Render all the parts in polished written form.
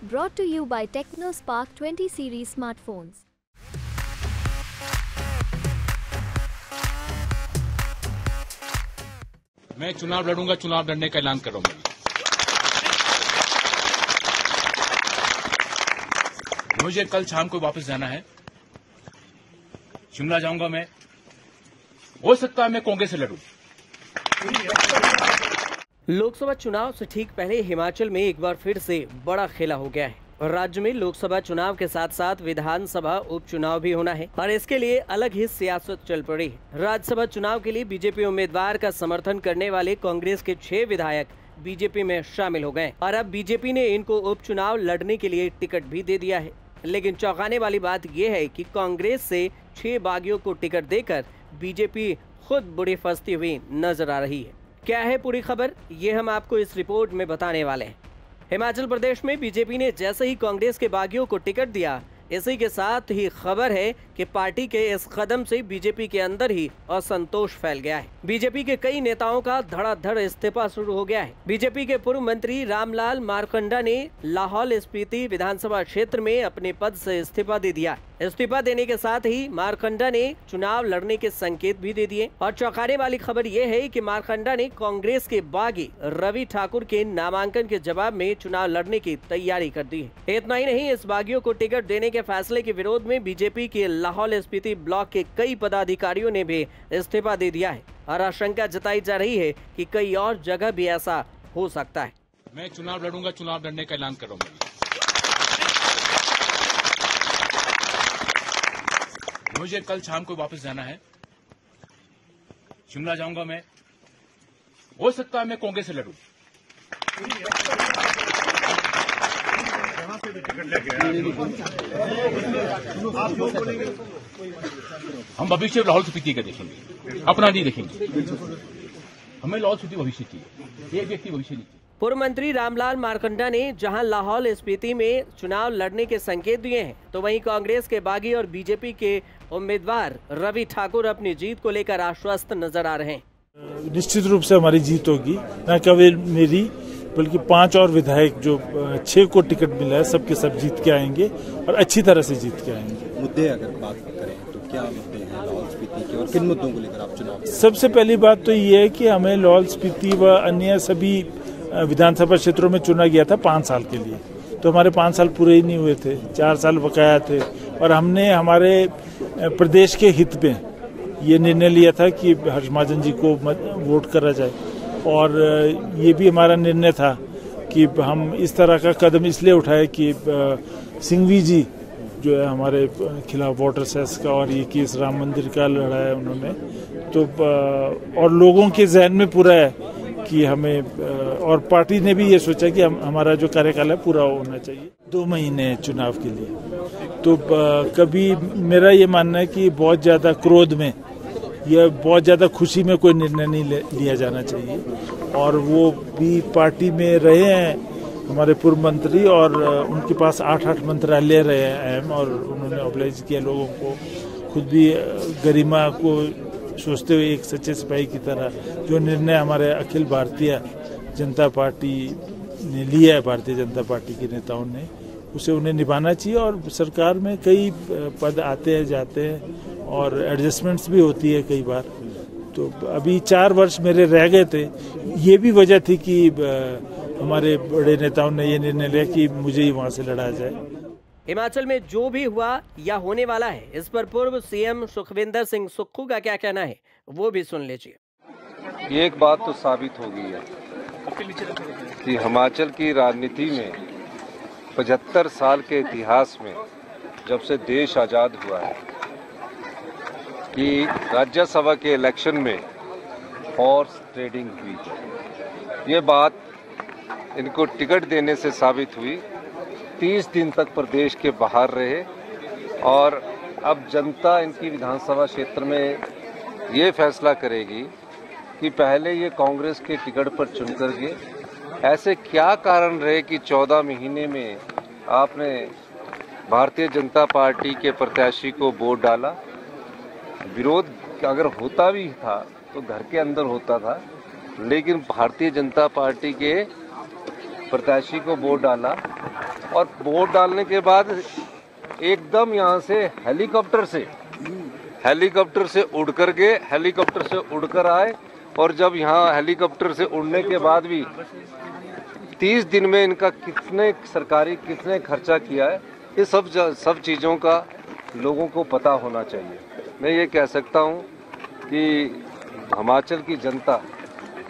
Brought to you by TechnoSpark 20 series smartphones. मैं चुनाव लड़ूंगा, चुनाव लड़ने का ऐलान कर रहा हूं। मुझे कल शाम को वापस जाना है, शिमला जाऊंगा मैं। हो सकता है मैं कांग्रेस से लड़ूं। लोकसभा चुनाव से ठीक पहले हिमाचल में एक बार फिर से बड़ा खेला हो गया है और राज्य में लोकसभा चुनाव के साथ साथ विधानसभा उपचुनाव भी होना है और इसके लिए अलग ही सियासत चल पड़ी है। राज्यसभा चुनाव के लिए बीजेपी उम्मीदवार का समर्थन करने वाले कांग्रेस के 6 विधायक बीजेपी में शामिल हो गए और अब बीजेपी ने इनको उपचुनाव लड़ने के लिए टिकट भी दे दिया है। लेकिन चौंकाने वाली बात यह है कि कांग्रेस से 6 बागियों को टिकट देकर बीजेपी खुद बुरी फंसती हुई नजर आ रही है। क्या है पूरी खबर, ये हम आपको इस रिपोर्ट में बताने वाले हैं। हिमाचल प्रदेश में बीजेपी ने जैसे ही कांग्रेस के बागियों को टिकट दिया, इसी के साथ ही खबर है कि पार्टी के इस कदम से बीजेपी के अंदर ही असंतोष फैल गया है। बीजेपी के कई नेताओं का धड़ाधड़ इस्तीफा शुरू हो गया है। बीजेपी के पूर्व मंत्री रामलाल मारकंडा ने लाहौल स्पीति विधानसभा क्षेत्र में अपने पद से इस्तीफा दे दिया। इस्तीफा देने के साथ ही मारकंडा ने चुनाव लड़ने के संकेत भी दे दिए और चौंकाने वाली खबर यह है कि मारकंडा ने कांग्रेस के बागी रवि ठाकुर के नामांकन के जवाब में चुनाव लड़ने की तैयारी कर दी है। इतना ही नहीं, इस बागियों को टिकट देने के फैसले के विरोध में बीजेपी के लाहौल स्पीति ब्लॉक के कई पदाधिकारियों ने भी इस्तीफा दे दिया है और आशंका जताई जा रही है कि कई और जगह भी ऐसा हो सकता है। मैं चुनाव लड़ूंगा, चुनाव लड़ने का ऐलान कर रहा हूं। मुझे कल शाम को वापस जाना है, शिमला जाऊंगा मैं। हो सकता है मैं कांग्रेस से लड़ूं। हम भविष्य लाहौल स्पीति का देखेंगे, अपना नहीं देखेंगे। हमें लाहौल स्पीति भविष्य चाहिए, एक व्यक्ति भविष्य नहीं चाहिए। पूर्व मंत्री रामलाल मारकंडा ने जहां लाहौल स्पीति में चुनाव लड़ने के संकेत दिए हैं, तो वहीं कांग्रेस के बागी और बीजेपी के उम्मीदवार रवि ठाकुर अपनी जीत को लेकर आश्वस्त नजर आ रहे हैं। निश्चित रूप से हमारी जीत होगी, न केवल मेरी बल्कि 5 और विधायक जो 6 को टिकट मिला है, सबके सब जीत के आएंगे और अच्छी तरह से जीत के आएंगे। मुद्दे अगर बात करें तो क्या मुद्दे हैं लाहौल स्पीति के और किन मुद्दों को लेकर आप चुनाव? सबसे पहली बात तो ये है कि हमें लाहौल स्पीति व अन्य सभी विधानसभा क्षेत्रों में चुना गया था 5 साल के लिए, तो हमारे 5 साल पूरे ही नहीं हुए थे, 4 साल बकाया थे और हमने हमारे प्रदेश के हित में ये निर्णय लिया था कि हर्ष महाजन जी को वोट करा जाए और ये भी हमारा निर्णय था कि हम इस तरह का कदम इसलिए उठाए कि सिंघवी जी जो है हमारे खिलाफ वोटर सेस का और ये केस राम मंदिर का लड़ा है उन्होंने, तो और लोगों के जहन में पूरा है कि हमें, और पार्टी ने भी ये सोचा कि हमारा जो कार्यकाल है पूरा होना चाहिए। 2 महीने चुनाव के लिए, तो कभी मेरा ये मानना है कि बहुत ज़्यादा क्रोध में या बहुत ज़्यादा खुशी में कोई निर्णय नहीं लिया जाना चाहिए और वो भी पार्टी में रहे हैं हमारे पूर्व मंत्री और उनके पास 8 मंत्रालय रहे हैं अहम और उन्होंने ऑब्लाइज किया लोगों को, खुद भी गरिमा को सोचते हुए एक सच्चे सिपाही की तरह जो निर्णय हमारे अखिल भारतीय जनता पार्टी ने लिया है, भारतीय जनता पार्टी के नेताओं ने, उसे उन्हें निभाना चाहिए। और सरकार में कई पद आते हैं जाते हैं और एडजस्टमेंट्स भी होती है कई बार, तो अभी 4 वर्ष मेरे रह गए थे। ये भी वजह थी कि हमारे बड़े नेताओं ने ये निर्णय लिया कि मुझे ही वहाँ से लड़ा जाए। हिमाचल में जो भी हुआ या होने वाला है, इस पर पूर्व सीएम सुखविंदर सिंह सुक्खू का क्या कहना है, वो भी सुन लीजिए। एक बात तो साबित हो गई है कि हिमाचल की राजनीति में 75 साल के इतिहास में जब से देश आज़ाद हुआ है कि राज्यसभा के इलेक्शन में हॉर्स ट्रेडिंग हुई है। ये बात इनको टिकट देने से साबित हुई। 30 दिन तक प्रदेश के बाहर रहे और अब जनता इनकी विधानसभा क्षेत्र में ये फैसला करेगी कि पहले ये कांग्रेस के टिकट पर चुनकर गए। ऐसे क्या कारण रहे कि 14 महीने में आपने भारतीय जनता पार्टी के प्रत्याशी को वोट डाला? विरोध अगर होता भी था तो घर के अंदर होता था, लेकिन भारतीय जनता पार्टी के प्रत्याशी को वोट डाला और वोट डालने के बाद एकदम यहाँ से हेलीकॉप्टर से उड़ कर गए, हेलीकॉप्टर से उड़कर आए, और जब यहाँ हेलीकॉप्टर से उड़ने के बाद भी 30 दिन में इनका कितने खर्चा किया है, ये सब चीज़ों का लोगों को पता होना चाहिए। मैं ये कह सकता हूँ कि हिमाचल की जनता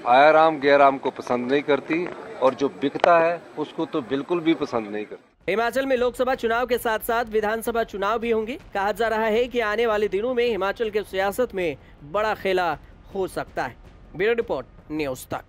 आयाराम गैराम को पसंद नहीं करती, और जो बिकता है उसको तो बिल्कुल भी पसंद नहीं करती। हिमाचल में लोकसभा चुनाव के साथ साथ विधानसभा चुनाव भी होंगे। कहा जा रहा है कि आने वाले दिनों में हिमाचल के सियासत में बड़ा खेला हो सकता है। ब्यूरो रिपोर्ट, न्यूज़ तक।